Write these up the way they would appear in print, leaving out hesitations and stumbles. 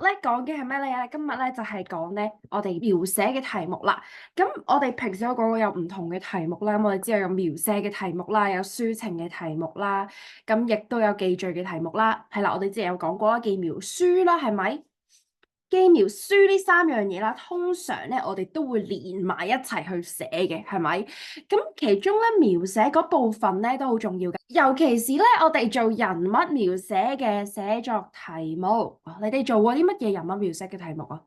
咧講嘅係咩咧？今日咧就係講咧我哋描寫嘅題目啦。咁我哋平時都講過有唔同嘅題目啦。咁我哋知道有描寫嘅題目啦，有抒情嘅題目啦，咁亦都有記敘嘅題目啦。係啦，我哋之前有講過啦，記描書啦，係咪？記描書呢三樣嘢啦，通常咧我哋都會連埋一齊去寫嘅，係咪？咁其中咧描寫嗰部分咧都好重要嘅，尤其是咧我哋做人物描寫嘅寫作題目。你哋做過啲乜嘢人物描寫嘅題目啊？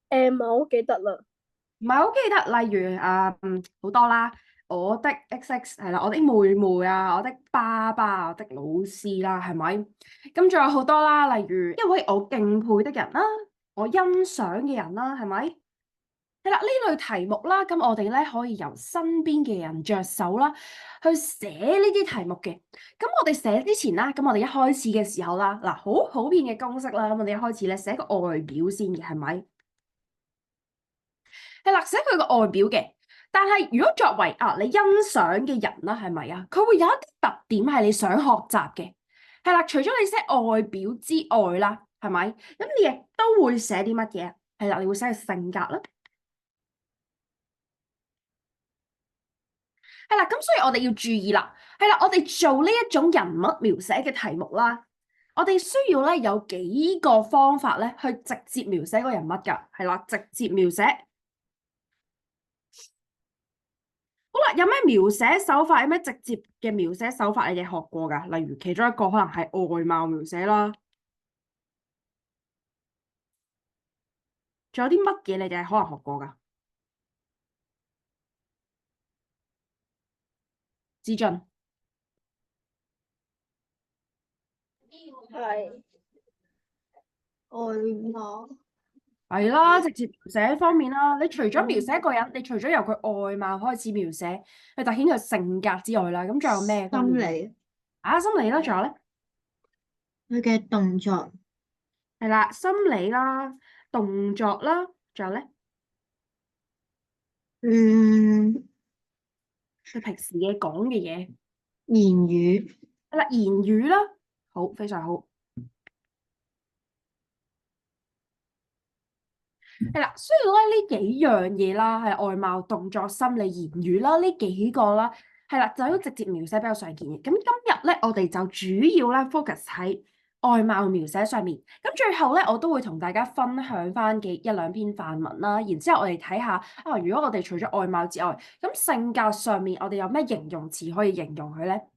唔係好記得啦。唔係好記得，例如好多啦，我的 XX 係啦，我的妹妹啊，我的爸爸，我的老師啦，係咪？咁仲有好多啦，例如一位我敬佩的人啦，我欣賞嘅人啦，係咪？係啦，呢類題目啦，咁我哋咧可以由身邊嘅人着手啦，去寫呢啲題目嘅。咁我哋寫之前啦，咁我哋一開始嘅時候啦，嗱，好普遍嘅公式啦，咁我哋一開始咧寫個外表先嘅，係咪？係啦，寫佢個外表嘅。但係如果作為你欣賞嘅人啦，係咪啊？佢會有一啲特點係你想學習嘅。係啦，除咗你寫外表之外啦，係咪？咁你亦都會寫啲乜嘢？係啦，你會寫佢性格啦。係啦，咁所以我哋要注意啦。係啦，我哋做呢一種人物描寫嘅題目啦，我哋需要咧有幾個方法咧去直接描寫個人物噶。係啦，直接描寫。好啦，有咩描寫手法？有咩直接嘅描寫手法你哋學過噶？例如其中一個可能係外貌描寫啦，仲有啲乜嘢你哋係可能學過噶？子俊係外貌。係啦，直接描寫方面啦。你除咗描寫一個人，你除咗由佢外貌開始描寫，去凸顯佢性格之外啦，咁仲有咩方面？心理，心理啦，仲有咧？佢嘅動作。係啦，心理啦，動作啦，仲有咧？嗯，佢平時嘅講嘅嘢。言語。係啦，言語啦，好，非常好。係啦，所以咧呢幾樣嘢啦，係外貌、動作、心理、言語啦，呢幾個啦，係啦，就係直接描寫比較常見嘅。咁今日咧，我哋就主要咧 focus 喺外貌描寫上面。咁最後咧，我都會同大家分享翻嘅一兩篇範文啦。然之後我哋睇下啊，如果我哋除咗外貌之外，咁性格上面我哋有咩形容詞可以形容佢咧？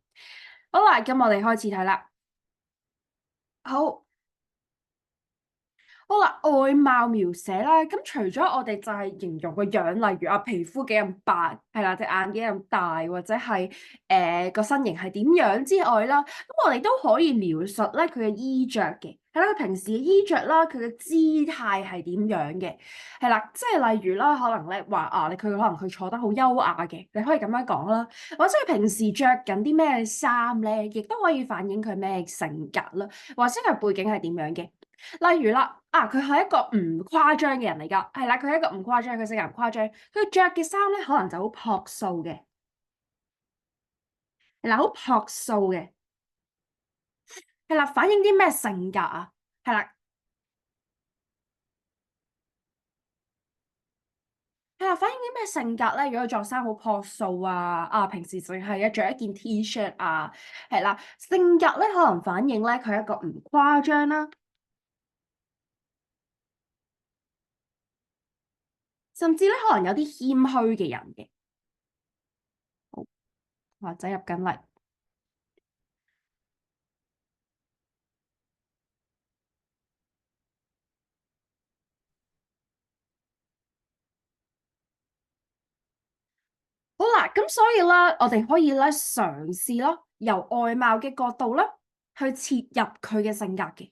好啦，咁我哋開始睇啦。好。好啦，外貌描寫啦，咁除咗我哋就係形容個樣，例如皮膚幾咁白，係啦，隻眼幾咁大，或者係個身形係點樣之外啦，咁我哋都可以描述咧佢嘅衣着嘅，係啦，佢平時嘅衣着啦，佢嘅姿態係點樣嘅，係啦，即係例如啦，可能咧話佢可能佢坐得好優雅嘅，你可以咁樣講啦，或者佢平時着緊啲咩衫咧，亦都可以反映佢咩性格啦，或者佢背景係點樣嘅。例如啦，佢係一個唔誇張嘅人嚟噶，係啦，佢係一個唔誇張，佢性格唔誇張，佢着嘅衫咧可能就好樸素嘅，係啦，好樸素嘅，係啦，反映啲咩性格啊？係啦，係啦，反映啲咩性格咧？如果佢着衫好樸素平時淨係着一件 T-shirt 啊，係啦，性格咧可能反映咧佢係一個唔誇張啦，甚至咧可能有啲謙虛嘅人嘅，好，或者入緊嚟。好啦，咁所以咧，我哋可以咧嘗試咯，由外貌嘅角度咧去切入佢嘅性格嘅，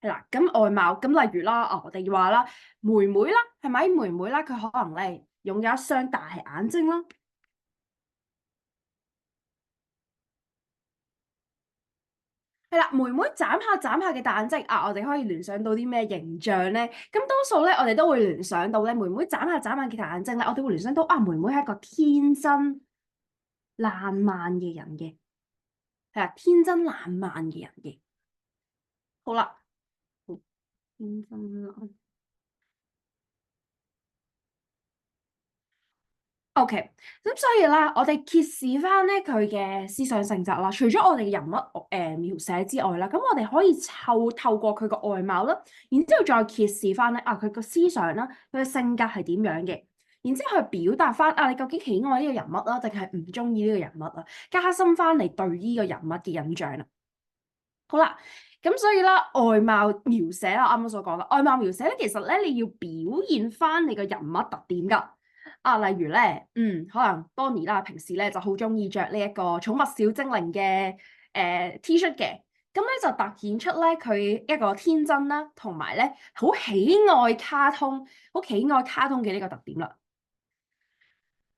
係啦。咁外貌，咁例如啦，我哋話啦，妹妹啦，係咪妹妹啦？佢可能咧擁有一雙大眼睛啦。係啦，妹妹眨下嘅大眼睛我哋可以聯想到啲咩形象咧？咁多數咧，我哋都會聯想到咧，妹妹眨下嘅大眼睛咧，我哋會聯想到妹妹係一個天真爛漫嘅人嘅，係啊，天真爛漫嘅人嘅。好啦。天真啦。OK，咁所以啦，我哋揭示翻咧佢嘅思想性質啦。除咗我哋嘅人物描寫之外啦，咁我哋可以透過佢個外貌啦，然之後再揭示翻咧佢個思想啦，佢嘅性格係點樣嘅，然之後去表達翻你究竟喜愛呢個人物啦，定係唔中意呢個人物啊？加深翻你對呢個人物嘅印象啦。好啦，咁所以啦，外貌描寫啦，啱啱所講啦，外貌描寫咧，其實咧你要表現翻你個人物特點噶。例如咧，可能 Bonnie 啦，平時咧就好中意着呢一個寵物小精靈嘅T 恤嘅，咁咧就突顯出咧佢一個天真啦，同埋咧好喜愛卡通，好喜愛卡通嘅呢個特點啦。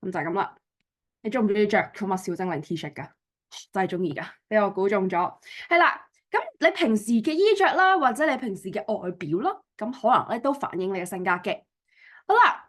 咁就係咁啦。你中唔中意着寵物小精靈 T 恤噶？真係中意噶，俾我估中咗。係啦，咁你平時嘅衣着啦，或者你平時嘅外表啦，咁可能咧都反映你嘅性格嘅。好啦。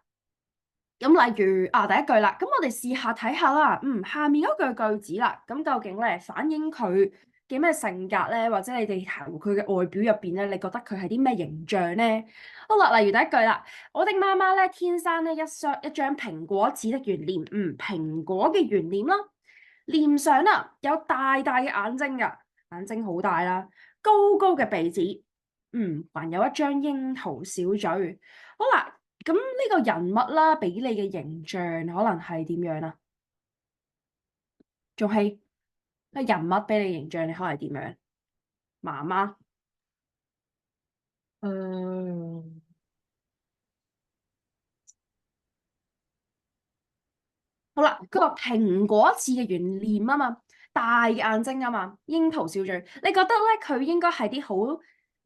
咁例如第一句啦，咁我哋試下睇下啦，下面嗰句句子啦，咁究竟咧反映佢嘅咩性格咧，或者你哋從佢嘅外表入邊咧，你覺得佢係啲咩形象咧？好啦，例如第一句啦，我的媽媽咧天生咧一張蘋果似的圓臉，蘋果嘅圓臉啦，臉上啦有大大嘅眼睛噶，眼睛好大啦，高高嘅鼻子，還有一張櫻桃小嘴。好啦。咁呢個人物啦，俾你嘅形象可能係點樣啊？仲係人物俾你形象，你可能係點樣？媽媽。嗯，好啦，佢話蘋果似嘅圓臉啊嘛，大嘅眼睛啊嘛，櫻桃小嘴，你覺得咧佢應該係啲好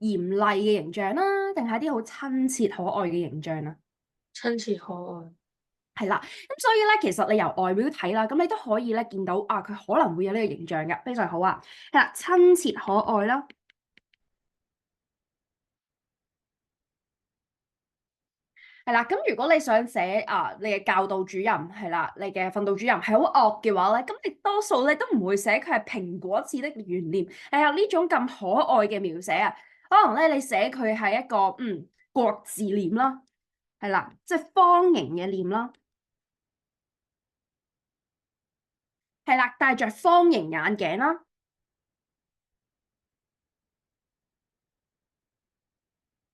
嚴厲嘅形象啦，定係啲好親切可愛嘅形象啊？親切可愛。係啦，咁所以咧，其實你由外表睇啦，咁你都可以咧見到佢可能會有呢個形象嘅，非常好啊。係啦，親切可愛啦。係啦，咁如果你想寫你嘅教導主任係啦，你嘅訓導主任係好惡嘅話咧，咁你多數咧都唔會寫佢係蘋果似的圓臉，係啊呢種咁可愛嘅描寫啊，可能咧你寫佢係一個國字臉啦，係啦，即係方形嘅臉啦，係啦，戴着方形眼鏡啦，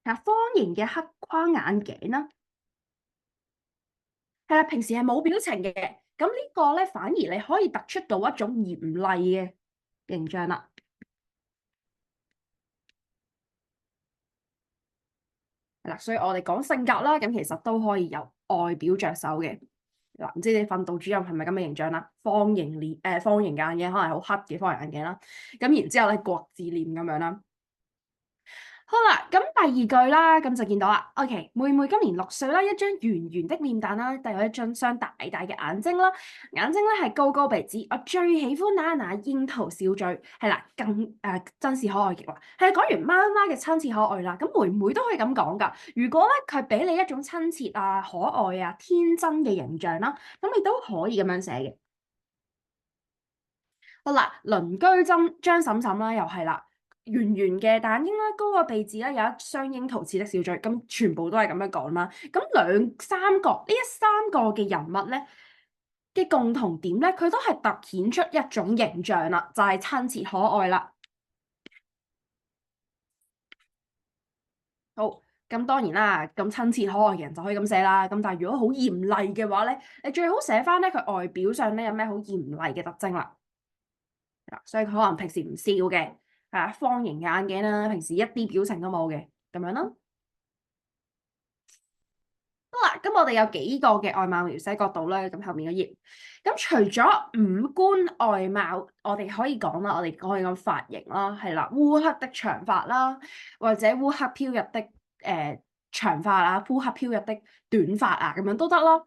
係方形嘅黑框眼鏡啦。係啦，平時係冇表情嘅，咁呢個咧反而你可以突出到一種嚴厲嘅形象啦。係啦，所以我哋講性格啦，咁其實都可以由外表着手嘅。嗱，唔知你訓導主任係咪咁嘅形象啦？方形臉，方形眼鏡，可能係好黑嘅方形眼鏡啦。咁然之後咧，國字臉咁樣啦。好啦，咁第二句啦，咁就見到啦。OK，妹妹今年6歲啦，一張圓圓的臉蛋啦，帶有一雙大大嘅眼睛啦，眼睛咧係高高鼻子。我最喜歡那櫻桃小嘴，係啦，真是可愛極啦。係講完媽媽嘅親切可愛啦，咁妹妹都可以咁講噶。如果咧佢俾你一種親切啊、可愛啊、天真嘅形象啦，咁你都可以咁樣寫嘅。好啦，鄰居張嬸嬸啦，又係啦。圓圓嘅大眼睛啦，高個鼻子啦，有一雙櫻桃似的小嘴，咁全部都係咁樣講啦。咁三個嘅人物咧嘅共同點咧，佢都係突顯出一種形象啦，就係親切可愛啦。好，咁當然啦，咁親切可愛嘅人就可以咁寫啦。咁但係如果好嚴厲嘅話咧，你最好寫翻咧佢外表上咧有咩好嚴厲嘅特徵啦。所以佢可能平時唔笑嘅。方形眼鏡啦，平時一啲表情都冇嘅，咁樣咯。好啦，咁我哋有幾個嘅外貌描寫角度咧，咁後面嗰頁，咁除咗五官外貌，我哋可以講啦，我哋可以講髮型啦，係啦，烏黑的長髮啦，或者烏黑飄逸的長髮啊，烏黑飄逸的短髮啊，咁樣都得咯。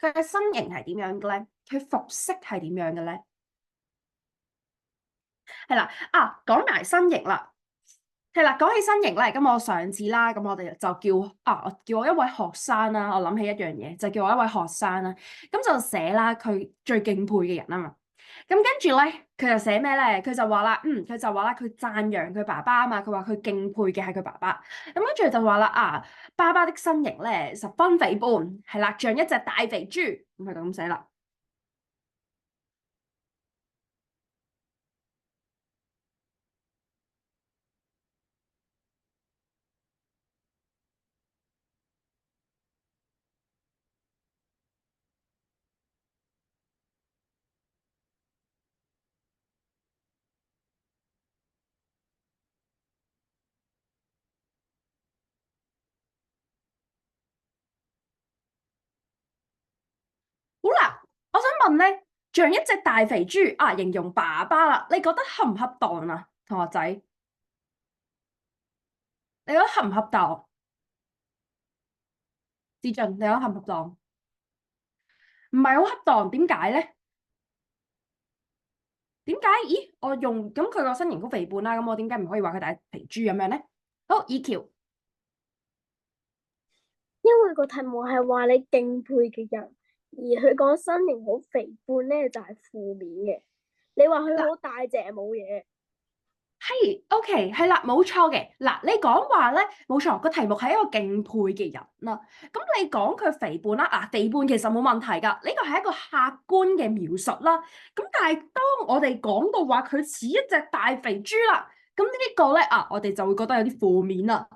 佢嘅身形係點樣嘅咧？佢服飾係點樣嘅咧？係啦，講埋身形啦。係啦，講起身形咧，咁我上次啦，咁我哋就叫我一位學生啦，我諗起一樣嘢，就叫我一位學生啦，咁就寫啦佢最敬佩嘅人啊嘛。咁跟住咧，佢就寫咩咧？佢就話啦，佢就話啦，佢讚揚佢爸爸啊嘛，佢話佢敬佩嘅係佢爸爸。咁跟住就話啦，爸爸的身形咧十分肥胖，係啦，像一隻大肥豬，咁佢就咁寫啦。好啦，我想問咧，像一隻大肥豬形容爸爸啦，你覺得恰唔恰當啊，同學仔？你覺得恰唔恰當？志俊，你覺得恰唔恰當？唔係好恰當，點解咧？點解？咦，我用咁佢個身形好肥胖啦，咁我點解唔可以話佢大肥豬咁樣咧？好，以喬，因為個題目係話你敬佩嘅人，而佢講身形好肥胖咧就係負面嘅。你話佢好大隻冇嘢，係，OK，係啦，冇錯嘅。嗱，你講話咧，冇錯，個題目係一個敬佩嘅人啦。咁你講佢肥胖啦，肥胖其實冇問題㗎，呢個係一個客觀嘅描述啦。咁但係當我哋講到話佢似一隻大肥豬啦，咁呢個咧我哋就會覺得有啲負面啦。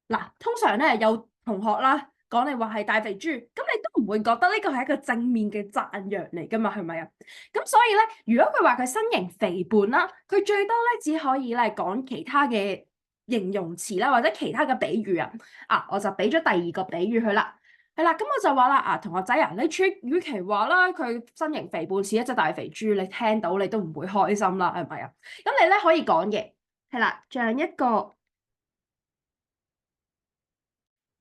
嗱，通常咧有同學啦講你話係大肥豬，咁你都唔會覺得呢個係一個正面嘅讚揚嚟噶嘛，係咪啊？咁所以咧，如果佢話佢身形肥胖啦，佢最多咧只可以咧講其他嘅形容詞啦，或者其他嘅比喻啊。我就俾咗第二個比喻佢啦。係啦，咁我就話啦，同學仔啊，你與其話啦佢身形肥胖似一隻大肥豬，你聽到你都唔會開心啦，係咪啊？咁你咧可以講嘅係啦，像一個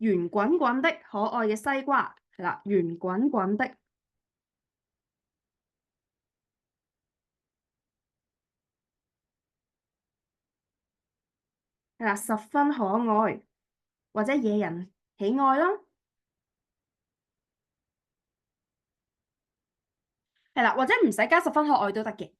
圓滾滾的可愛嘅西瓜，係啦，圓滾滾的，係啦，十分可愛或者惹人喜愛啦，係啦，或者唔使加十分可愛都得嘅，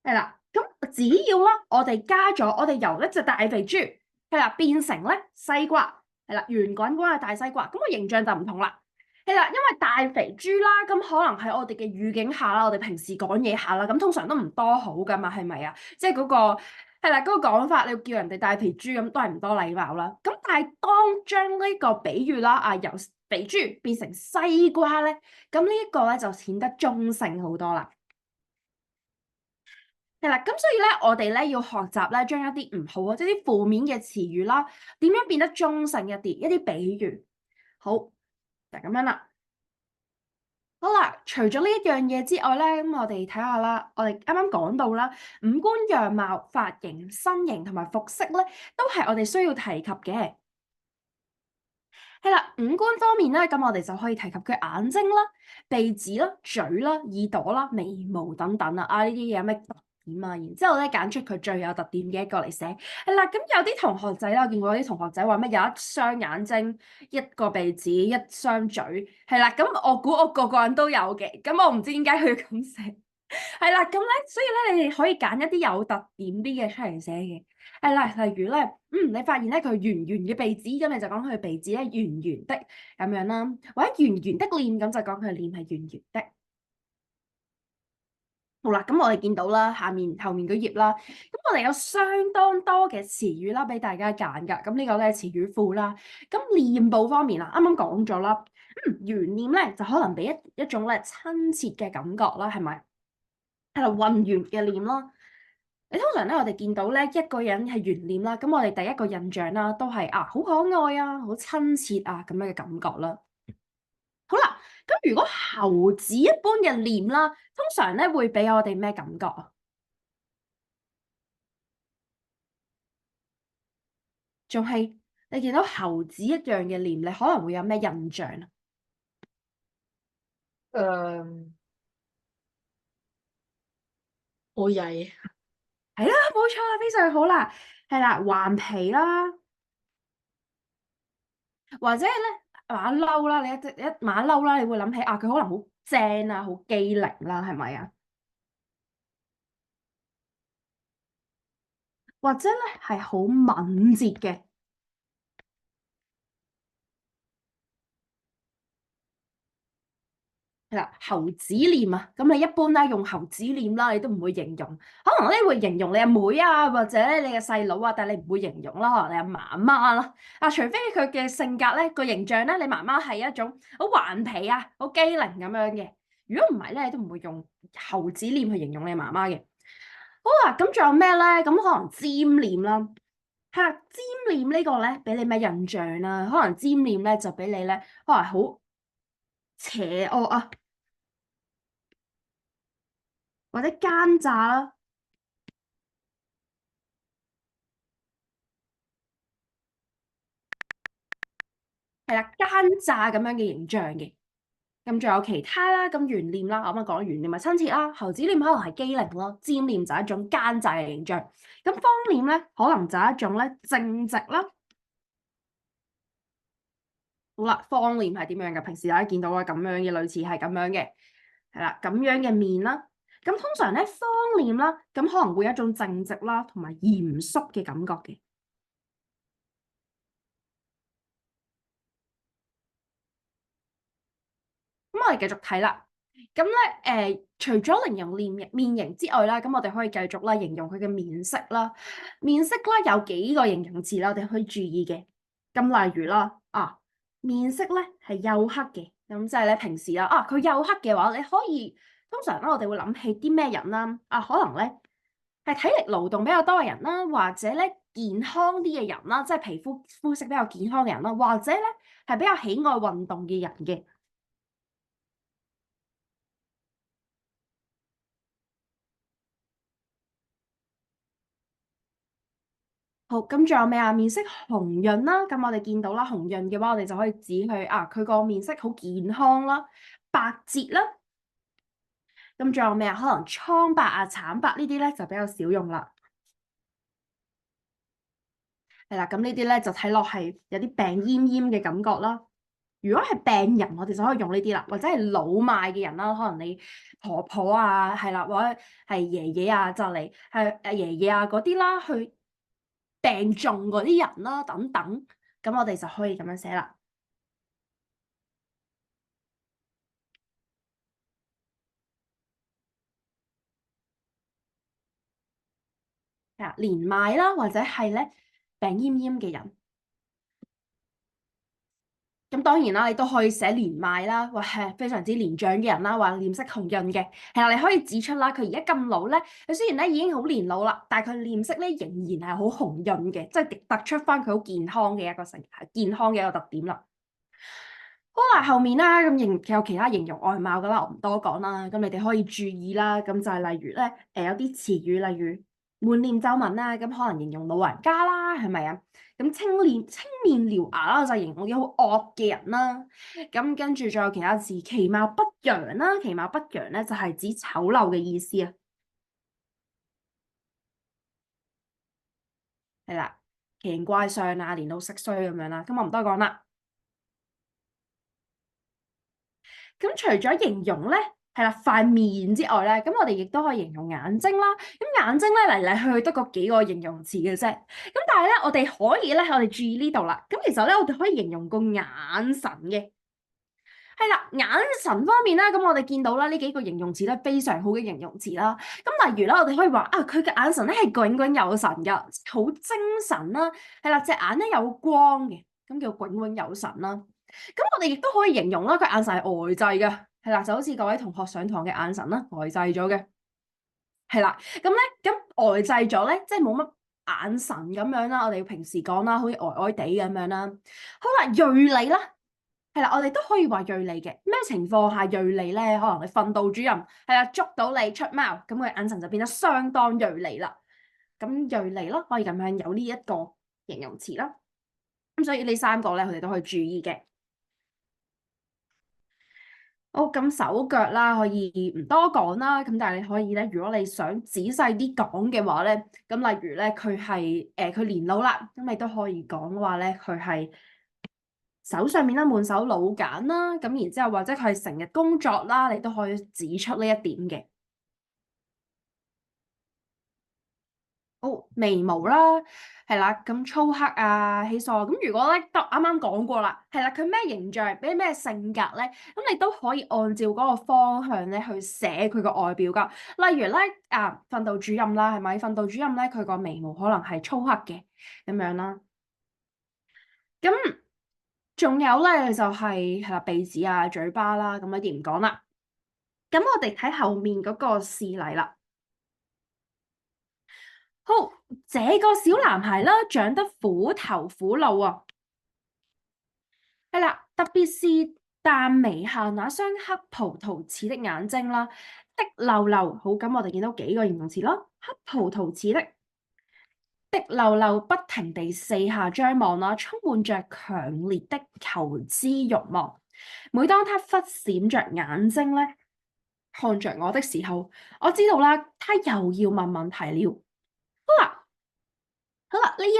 係啦，咁只要啦，我哋加咗，我哋由一隻大肥豬，係啦，變成咧西瓜，係啦，圓滾滾嘅大西瓜，咁個形象就唔同啦。係啦，因為大肥豬啦，咁可能喺我哋嘅語境下啦，我哋平時講嘢下啦，咁通常都唔多好噶嘛，係咪啊？即係嗰個係啦，嗰個講法，你要叫人哋大肥豬咁，都係唔多禮貌啦。咁但係當將呢個比喻啦，由肥豬變成西瓜咧，咁呢一個咧就顯得中性好多啦。係啦，咁所以咧，我哋咧要學習咧，將一啲唔好啊，即係啲負面嘅詞語啦，點樣變得中性一啲，一啲比喻。好，就咁樣啦。好啦，除咗呢一樣嘢之外咧，咁我哋睇下啦。我哋啱啱講到啦，五官樣貌、髮型、身形同埋服飾咧，都係我哋需要提及嘅。係啦，五官方面咧，咁我哋就可以提及佢眼睛啦、鼻子啦、嘴啦、耳朵啦、眉毛等等啦。呢啲嘢有咩特點啊？然之後咧，揀出佢最有特點嘅一個嚟寫。係啦，咁有啲同學仔啦，我見過有啲同學仔話咩有一雙眼睛、一個鼻子、一雙嘴。係啦，咁我估我個個人都有嘅。咁我唔知點解佢要咁寫。係啦，咁咧，所以咧，你哋可以揀一啲有特點啲嘅出嚟寫嘅。係啦，例如咧，你發現咧佢圓圓嘅鼻子，咁你就講佢鼻子咧圓圓的咁樣啦，或者圓圓的臉，咁就講佢臉係圓圓的。好啦，咁我哋見到啦，後面嗰頁啦，咁我哋有相當多嘅詞語啦，俾大家揀噶。咁呢個咧詞語庫啦。咁臉部方面啦，啱啱講咗啦，圓臉咧就可能俾一種咧親切嘅感覺啦，係咪？係啦，混圓嘅臉咯。你通常咧，我哋見到咧一個人係圓臉啦，咁我哋第一個印象啦，都係好可愛啊，好親切啊咁樣嘅感覺啦。好啦，咁如果猴子一般嘅臉啦，通常咧會俾我哋咩感覺啊？仲係你見到猴子一樣嘅臉，你可能會有咩印象啊？誒，好曳，係啦，冇錯啦，非常好啦，係啦，頑皮啦，或者咧馬騮啦，你一馬騮啦，你會諗起佢可能好正啊，好機靈啦，係咪啊？或者咧係好敏捷嘅。係啦，猴子臉啊，咁你一般咧用猴子臉啦，你都唔會形容，可能咧會形容你阿妹啊，或者咧你嘅細佬啊，但係你唔會形容啦，可能你阿媽媽啦，啊，除非佢嘅性格咧個形象咧，你媽媽係一種好頑皮啊，好機靈咁樣嘅，如果唔係咧，你都唔會用猴子臉去形容你媽媽嘅。好啦，咁仲有咩咧？咁可能尖臉啦，係啦，尖臉呢個咧俾你咩印象啦？可能尖臉咧就俾你咧，可能好邪惡啊，或者奸詐啦，係啦，奸詐咁樣嘅形象嘅。咁仲有其他啦，咁圓臉啦，我啱啱講圓臉咪親切啦，猴子臉可能係機靈咯，尖臉就係一種奸詐嘅形象。咁方臉咧，可能就係一種咧正直啦。好啦，方臉係點樣嘅？平時大家見到啊，咁樣嘅類似係咁樣嘅，係啦，咁樣嘅面啦。咁通常咧方臉啦，咁可能會有一種正直啦，同埋嚴肅嘅感覺嘅。咁我哋繼續睇啦。咁咧除咗形容面型之外啦，咁我哋可以繼續啦形容佢嘅面色啦。面色啦有幾個形容詞啦，我哋可以注意嘅。咁例如啦，面色咧係黝黑嘅，咁即係咧平時啦，佢黝黑嘅話，你可以通常咧我哋會諗起啲咩人啦？可能咧係體力勞動比較多嘅人啦，或者咧健康啲嘅人啦，即係皮膚膚色比較健康嘅人啦，或者咧係比較喜愛運動嘅人嘅。好，咁仲有咩啊？面色紅潤啦，咁我哋見到啦，紅潤嘅話，我哋就可以指佢個面色好健康啦，白潔啦。咁仲有咩啊？可能蒼白啊、慘白呢啲咧就比較少用啦。係啦，咁呢啲咧就睇落係有啲病奄奄嘅感覺啦。如果係病人，我哋就可以用呢啲啦，或者係老邁嘅人啦，可能你婆婆啊，係啦，或者係爺爺啊，就嚟係爺爺啊嗰啲啦，去病重嗰啲人啦，等等，咁我哋就可以咁樣寫啦。係啊，年邁啦，或者係咧病奄奄嘅人。咁當然啦，你都可以寫年邁啦，或係非常之年長嘅人啦，或臉色紅潤嘅。係啦，你可以指出啦，佢而家咁老咧，佢雖然咧已經好年老啦，但係佢臉色咧仍然係好紅潤嘅，即係突出翻佢好健康嘅一個健康嘅一個特點啦。好啦，後面啦，咁有其他形容外貌噶啦，我唔多講啦。咁你哋可以注意啦。咁就係例如咧，有啲詞語，例如滿臉皺紋啦，咁可能形容老人家啦，係咪啊？咁青面獠牙啦，就形容啲好惡嘅人啦。咁跟住仲有其他字，其貌不揚啦，其貌不揚咧就係指醜陋嘅意思啊。係啦，奇形怪相啊，年老色衰咁樣啦。咁我唔多講啦。咁除咗形容咧，係啦塊面之外咧，咁我哋亦都可以形容眼睛啦。咁眼睛咧嚟嚟去去得嗰幾個形容詞嘅啫。咁但係咧，我哋可以咧，我哋注意呢度啦。咁其實咧，我哋可以形容個眼神嘅。係啦，眼神方面啦，咁我哋見到啦，呢幾個形容詞咧非常好嘅形容詞啦。咁例如啦，我哋可以話佢嘅眼神咧係炯炯有神㗎，好精神啦。係啦，隻眼咧有光嘅，咁叫炯炯有神啦。咁我哋亦都可以形容啦，佢眼神係呆滯嘅，係啦，就好似各位同學上堂嘅眼神啦，呆滯咗嘅，係啦。咁咧，咁呆滯咗咧，即係冇乜眼神咁樣啦。我哋平時講啦，好似呆呆地咁樣啦。好啦，銳利啦，係啦，我哋都可以話銳利嘅。咩情況下銳利咧？可能你訓導主任係啦，捉到你出貓，咁佢眼神就變得相當銳利啦。咁銳利啦，可以咁樣有呢一個形容詞啦。咁所以呢三個咧，佢哋都可以注意嘅。好，咁手腳啦，可以唔多講啦。咁但係你可以咧，如果你想仔細啲講嘅話咧，咁例如咧，佢年老啦，咁你都可以講話咧，佢係手上面啦滿手老繭啦。咁然之後或者佢係成日工作啦，你都可以指出呢一點嘅。好，眉毛啦，係啦，咁粗黑啊，起梳。咁如果咧，啱啱講過啦，係啦，佢咩形象，俾咩性格咧，咁你都可以按照嗰個方向咧去寫佢個外表噶。例如咧，訓導主任啦，係咪？訓導主任咧，佢個眉毛可能係粗黑嘅咁樣啦。咁仲有咧就係啦，鼻子啊、嘴巴啦，咁呢啲唔講啦。咁我哋睇後面嗰個示例啦。好，這個小男孩啦，長得虎頭虎腦啊，係啦，特別是淡眉下那雙黑葡萄似的眼睛啦，滴溜溜。好，咁我哋見到幾個形容詞咯，黑葡萄似的，滴溜溜，不停地四下張望啦，充滿着強烈的求知慾望。每當他忽閃着眼睛咧，看着我的時候，我知道啦，他又要問問題了。好啦，呢一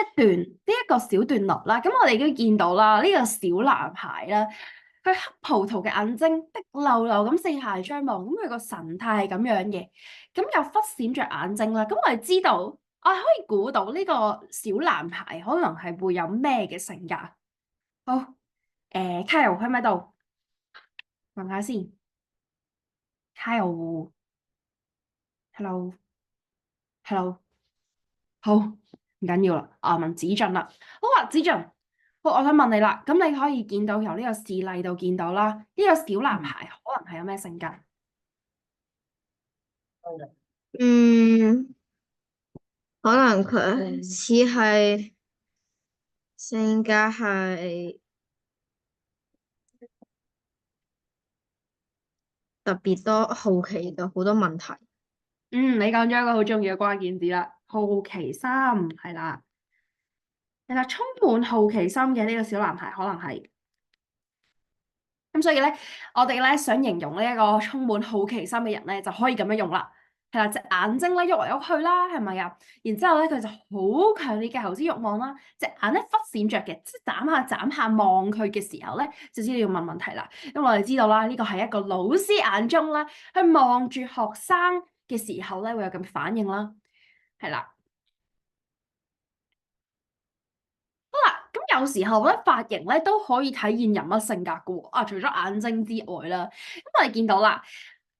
個小段落啦，咁我哋已經見到啦，呢個小男孩啦，佢黑葡萄嘅眼睛滴溜溜咁四下張望，咁佢個神態係咁樣嘅，咁又忽閃着眼睛啦，咁我哋知道，我哋可以估到呢個小男孩可能係會有咩嘅性格。好，Kyle 喺咪度？問下先，Kyle，hello，hello，好，唔緊要啦，問子俊啦，好啊，子俊。好，我想問你啦，咁你可以見到由呢個示例度見到啦，呢個小男孩可能係有咩性格？嗯，可能佢似係性格係特別多好奇嘅好多問題。你講咗一個好重要嘅關鍵字啦，好奇心係啦，充滿好奇心嘅呢個小男孩可能係。咁所以咧，我哋咧想形容呢一個充滿好奇心嘅人咧，就可以咁樣用啦。係啦，隻眼睛咧喐嚟喐去啦，係咪啊？然之後咧，佢就好強烈嘅求知慾望啦，隻眼咧忽閃着嘅，即係眨下望佢嘅時候咧，就知道要問問題啦。因為我哋知道啦，呢個係一個老師眼中啦，去望住學生嘅時候咧，會有咁反應啦。係啦。咁有時候咧，髮型咧都可以體現人物性格嘅喎。除咗眼睛之外啦，咁我哋見到啦，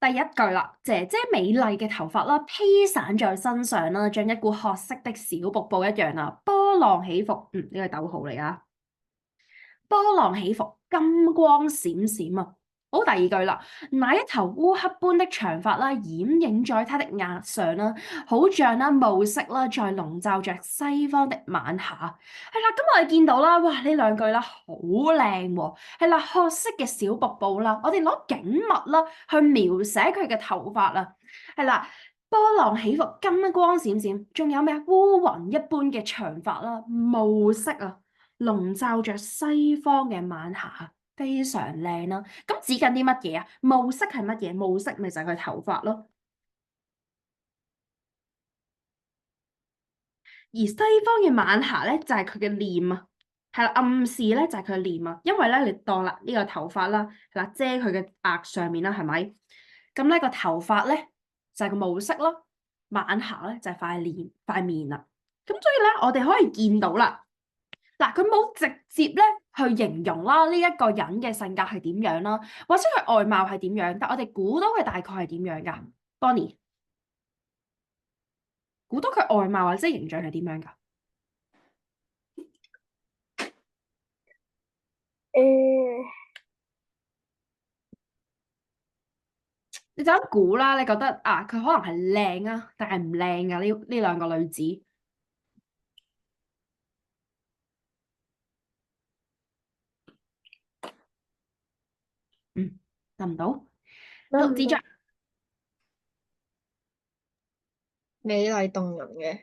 第一句啦，姐姐美麗嘅頭髮啦，披散在身上啦，像一股褐色的小瀑布一樣啊，波浪起伏。呢個係逗號嚟㗎，波浪起伏，金光閃閃啊！好，第二句啦，那一頭烏黑般的長髮啦，掩映在他的額上啦，好像啦暮色啦，在籠罩着西方的晚霞。係啦，咁我哋見到啦，哇！呢兩句啦，好靚喎。係啦，褐色嘅小瀑布啦，我哋攞景物啦去描寫佢嘅頭髮啦。係啦，波浪起伏，金光閃閃，仲有咩啊？烏雲一般嘅長髮啦，暮色啊，籠罩着西方嘅晚霞。非常靚啦，咁指緊啲乜嘢啊？暮色係乜嘢？暮色咪就係佢頭髮咯。而西方嘅晚霞咧，就係佢嘅臉啊，係啦，暗示咧就係佢嘅臉啊。因為咧，你當啦呢個頭髮啦，係啦，遮佢嘅額上面啦，係咪？咁咧個頭髮咧就係個暮色咯，晚霞咧就係塊面啦。咁所以咧，我哋可以見到啦。嗱，佢冇直接咧去形容啦呢一個人嘅性格係點樣啦，或者佢外貌係點樣，但我哋估到佢大概係點樣㗎？Bonnie，估到佢外貌或者形象係點樣㗎？誒，你就咁估啦，你覺得佢可能係靚啊，但係唔靚㗎呢兩個女子？得唔到？好，子俊。美麗動人嘅。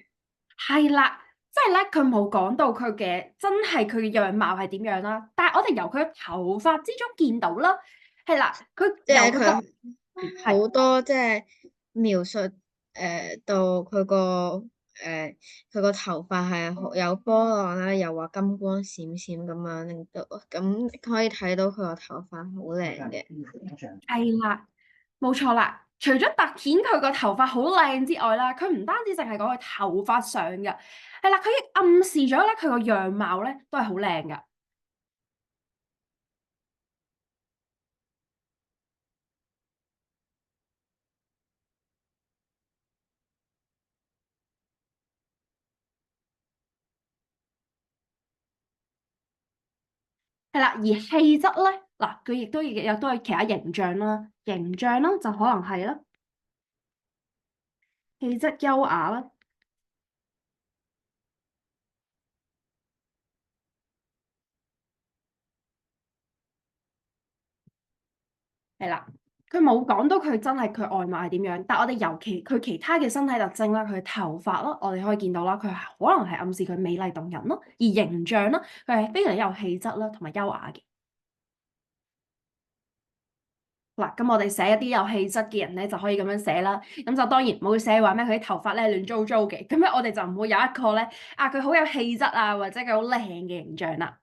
係啦，即係咧，佢冇講到佢嘅真係佢嘅樣貌係點樣啦，但係我哋由佢嘅頭髮之中見到啦，係啦，佢即係由佢個好多即係描述到佢個頭髮係有波浪啦，又話金光閃閃咁樣，令到咁可以睇到佢個頭髮好靚嘅。係啦，冇錯啦。除咗凸顯佢個頭髮好靚之外啦，佢唔單止淨係講佢頭髮上嘅，係啦，佢亦暗示咗咧佢個樣貌咧都係好靚噶。係啦，而氣質咧，嗱佢亦都有其他形象啦，形象啦就可能係啦，氣質優雅啦。係啦，佢冇講到佢真係佢外貌係點樣，但我哋尤其佢其他嘅身體特徵啦，佢嘅頭髮啦，我哋可以見到啦，佢可能係暗示佢美麗動人咯，而形象啦，佢係非常之有氣質啦，同埋優雅嘅。嗱，咁我哋寫一啲有氣質嘅人咧，就可以咁樣寫啦。咁就當然唔會寫話咩佢啲頭髮咧亂糟糟嘅，咁咧我哋就唔會有一個咧佢好有氣質啊，或者佢好靚嘅形象啦。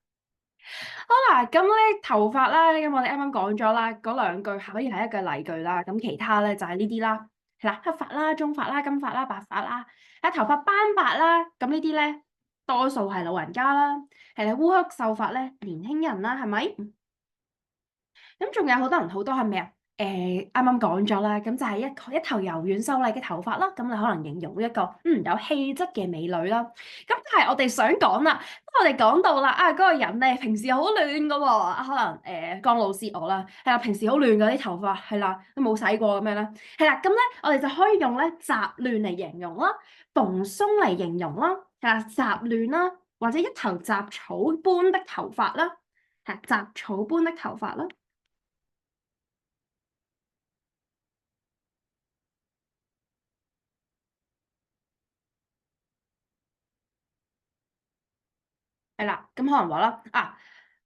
好啦，咁咧頭髮啦，咁我哋啱啱講咗啦，嗰兩句可以係一句例句啦。咁其他咧就係呢啲啦，係啦，黑髮啦、棕髮啦、金髮啦、白髮啦，頭髮斑白啦，咁呢啲咧多數係老人家啦，係啦，烏黑秀髮咧年輕人啦，係咪？咁仲有好多人好多係咩啊？啱啱講咗啦，咁就係一頭柔軟秀麗嘅頭髮啦，咁你可能形容一個有氣質嘅美女啦。咁但係我哋想講啦，我哋講到啦嗰個人咧平時好亂噶喎，可能江老師我啦，係啦，平時好亂嗰啲頭髮係啦，都冇洗過咁樣啦，係啦，咁咧我哋就可以用咧雜亂嚟形容啦，蓬鬆嚟形容啦，係啦，雜亂啦，或者一頭雜草般的頭髮啦，係雜草般的頭髮啦。係啦，咁可能話啦，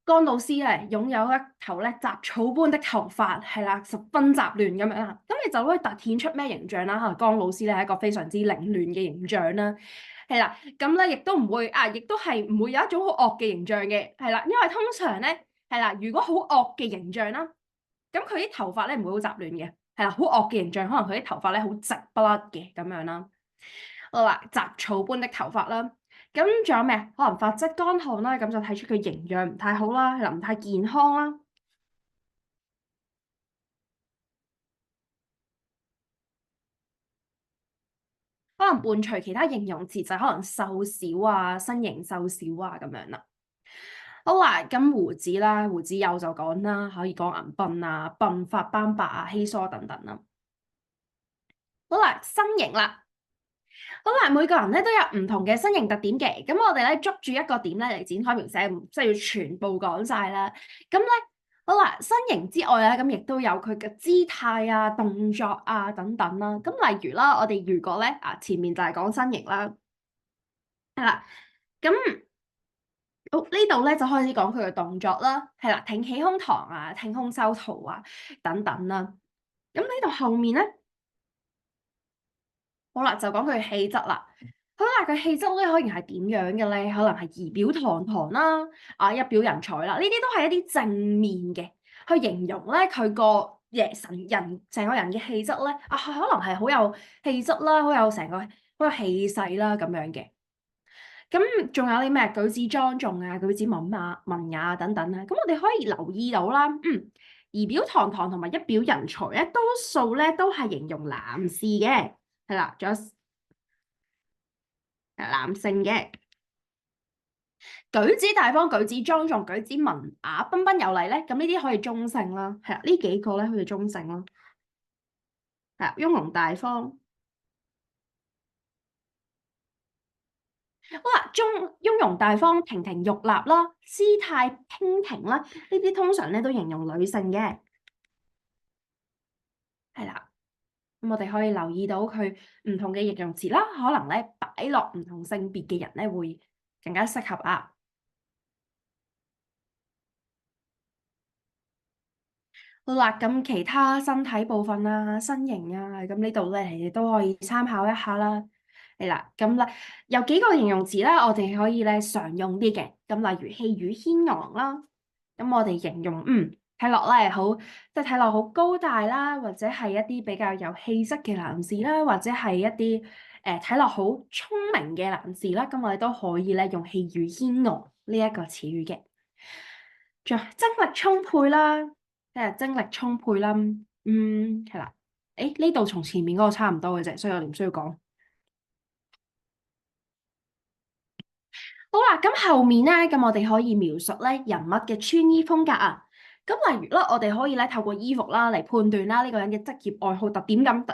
江老師咧擁有一頭咧雜草般的頭髮，係啦，十分雜亂咁樣啦，咁你就可以突顯出咩形象啦？可能江老師咧係一個非常之凌亂嘅形象啦，係啦，咁咧亦都唔會亦都係唔會有一種好惡嘅形象嘅，係啦，因為通常咧係啦，如果好惡嘅形象啦，咁佢啲頭髮咧唔會好雜亂嘅，係啦，好惡嘅形象可能佢啲頭髮咧好直不甩嘅咁樣啦。好啦，雜草般的頭髮啦。咁仲有咩？可能髮質乾旱啦，咁就睇出佢營養唔太好啦，又唔太健康啦。可能伴隨其他形容詞就可能瘦小啊、身形瘦小啊咁樣啦。好啦，咁鬍子啦，鬍子幼就講啦，可以講銀鬢啊、鬢髮斑白啊、稀疏等等啦。好啦，身形啦。好啦，每個人咧都有唔同嘅身形特點嘅，咁我哋咧捉住一個點咧嚟展開描寫，即係要全部講晒啦。咁咧，好啦，身形之外咧，咁亦都有佢嘅姿態啊、動作啊等等啦。咁例如啦，我哋如果咧前面就係講身形啦，係啦，咁好呢度咧就開始講佢嘅動作啦，係啦，挺起胸膛啊、挺胸收肚啊等等啦。咁呢度後面咧。好啦，就講佢氣質啦。好啦，佢氣質咧可以係點樣嘅咧？可能係儀表堂堂啦，一表人才啦，呢啲都係一啲正面嘅，去形容咧佢個人成個人嘅氣質咧。可能係好有氣質啦，好有成個好有氣勢啦咁樣嘅。咁仲有啲咩？舉止莊重啊，舉止文雅等等啦。咁我哋可以留意到啦，儀表堂堂同埋一表人才咧，多數咧都係形容男士嘅。係啦，仲有男性嘅舉止大方、舉止莊重、舉止文雅、彬彬有禮咧，咁呢啲可以中性啦。係啦，呢幾個咧可以中性啦。係啦，雍容大方。好啦，雍容大方、亭亭玉立啦，姿態娉婷啦，呢啲通常咧都形容女性嘅。係啦，咁我哋可以留意到佢唔同嘅形容詞啦，可能咧擺落唔同性別嘅人咧會更加適合啊。好啦，咁其他身體部分啊、身形啊，咁呢度咧，你哋都可以參考一下啦。係啦，咁咧有幾個形容詞咧，我哋可以咧常用啲嘅。咁例如氣宇軒昂啦，咁我哋形容睇落咧好，即係睇落好高大啦，或者係一啲比較有氣質嘅男士啦，或者係一啲睇落好聰明嘅男士啦，咁我哋都可以咧用氣宇軒昂呢一個詞語嘅。仲有精力充沛啦，精力充沛啦，係啦，呢度同前面嗰個差唔多嘅啫，所以我哋唔需要講。好啦，咁後面咧，咁我哋可以描述咧人物嘅穿衣風格啊。咁例如啦，我哋可以咧透過衣服啦嚟判斷啦呢個人嘅職業愛好特點咁。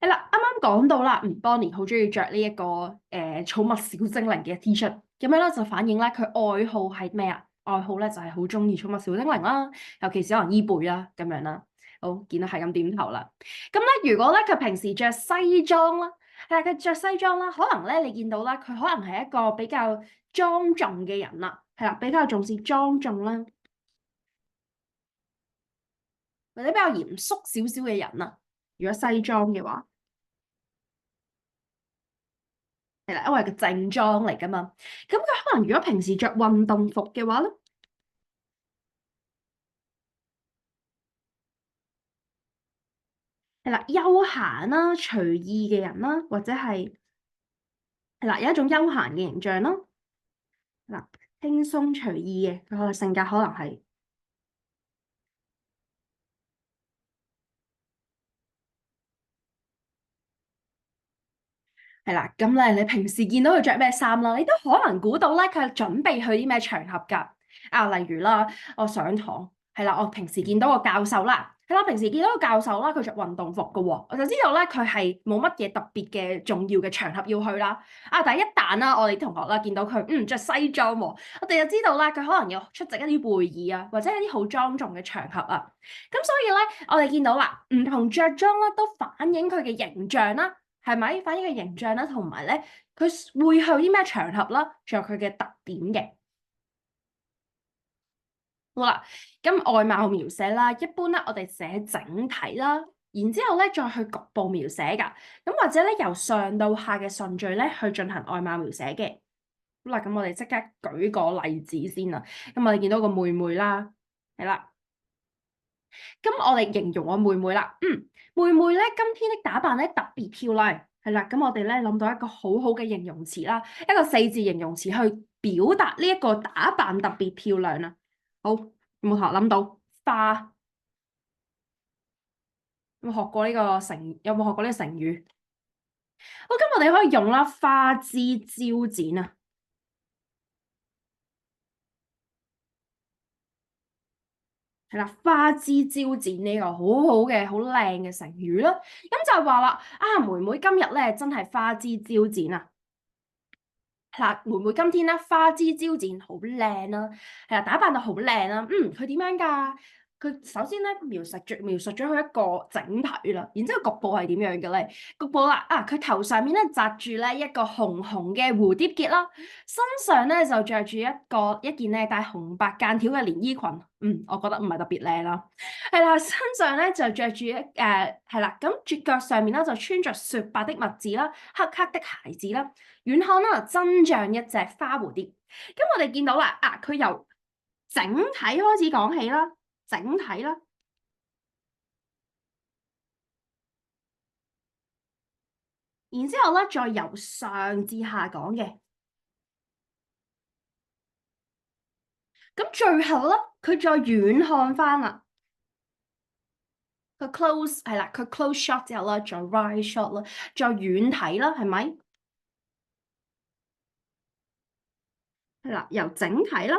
係啦，啱啱講到啦，Bonnie 好中意着呢一個寵物小精靈嘅 T 恤，咁樣咧就反映咧佢愛好係咩啊？愛好咧就係好中意寵物小精靈啦，尤其是可能伊貝啦咁樣啦。好，見到係咁點頭啦。咁咧，如果咧佢平時着西裝啦，佢着西裝啦，可能咧你見到啦，佢可能係一個比較莊重嘅人啦，係啦，比較重視莊重啦，或者比較嚴肅少少嘅人啦。如果西裝嘅話，係啦，因為係個正裝嚟噶嘛。咁佢可能如果平時着運動服嘅話咧，係啦，休閒啦、隨意嘅人啦，或者係啦有一種休閒嘅形象啦，嗱，輕鬆隨意嘅佢個性格可能係。係啦，咁咧你平時見到佢着咩衫啦，你都可能估到咧佢係準備去啲咩場合㗎。例如啦，我上堂係啦，我平時見到個教授啦，係啦，平時見到個教授啦，佢着運動服嘅喎，我就知道咧佢係冇乜嘢特別嘅重要嘅場合要去啦。但係一旦啦，我哋同學啦見到佢着西裝喎，我哋就知道啦，佢可能要出席一啲會議啊，或者一啲好莊重嘅場合啊。咁所以咧，我哋見到啦，唔同着裝啦，都反映佢嘅形象啦。係咪反映嘅形象啦，同埋咧佢會去啲咩場合啦，仲有佢嘅特點嘅。好啦，咁外貌描寫啦，一般咧我哋寫整體啦，然之後咧再去局部描寫㗎。咁或者咧由上到下嘅順序咧去進行外貌描寫嘅。好啦，咁我哋即刻舉個例子先啦。咁我哋見到個妹妹啦，係啦。咁我哋形容我妹妹啦，妹妹咧今天的打扮咧特別漂亮，係啦。咁我哋咧諗到一個好好嘅形容詞啦，一個4字形容詞去表達呢一個打扮特別漂亮啊。好，有冇同學諗到花？有冇學過呢個成？有冇學過呢個成語？好，咁我哋可以用啦，花枝招展啊。係啦，花枝招展呢個好好嘅、好靚嘅成語啦。咁就話啦，妹妹今日咧真係花枝招展啊！嗱，妹妹今天咧花枝招展，好靚啦，係啦，打扮到好靚啦。佢點樣㗎？佢首先咧描述咗佢一個整體啦，然之後局部係點樣嘅咧？局部啦，佢頭上面咧紮住咧一個紅紅嘅蝴蝶結啦，身上咧就着住一件咧帶紅白間條嘅連衣裙。我覺得唔係特別靚啦。係啦，身上咧就着住係啦，咁腳上面咧就穿着雪白的襪子啦，黑黑的鞋子啦，遠看啦真像一隻花蝴蝶。咁我哋見到啦，佢由整體開始講起啦。整體啦，然之後咧，再由上至下講嘅。咁最後咧，佢再遠看翻啦，佢 close 係啦，佢 close shot 之後咧，再 wide shot 啦，再遠睇啦，係咪？係啦，由整體啦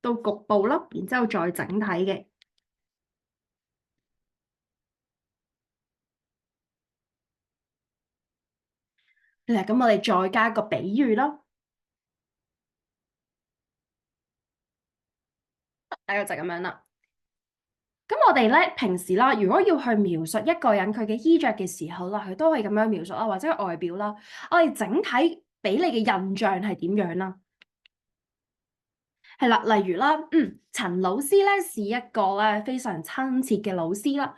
到局部啦，然之後再整體嘅。咁我哋再加個比喻啦，大概就咁樣啦。咁我哋咧平時啦，如果要去描述一個人佢嘅衣着嘅時候啦，佢都可以咁樣描述啦，或者外表啦，我哋整體俾你嘅印象係點樣啦？係啦，例如啦，陳老師咧是一個咧非常親切嘅老師啦。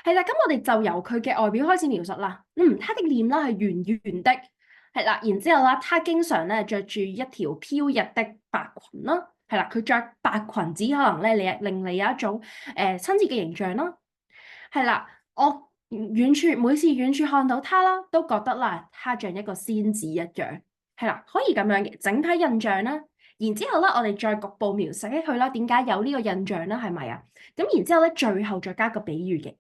係啦，咁我哋就由佢嘅外表開始描述啦。他的臉啦係圓圓的，係啦，然之後啦，他經常咧着住一條飄逸的白裙啦。係啦，佢着白裙子可能咧，令你有一種親切嘅形象啦。係啦，我每次遠處看到他啦，都覺得啦，他像一個仙子一樣。係啦，可以咁樣嘅整體印象啦。然之後咧，我哋再局部描寫佢啦，點解有呢個印象啦？係咪啊？咁然之後咧，最後再加個比喻嘅。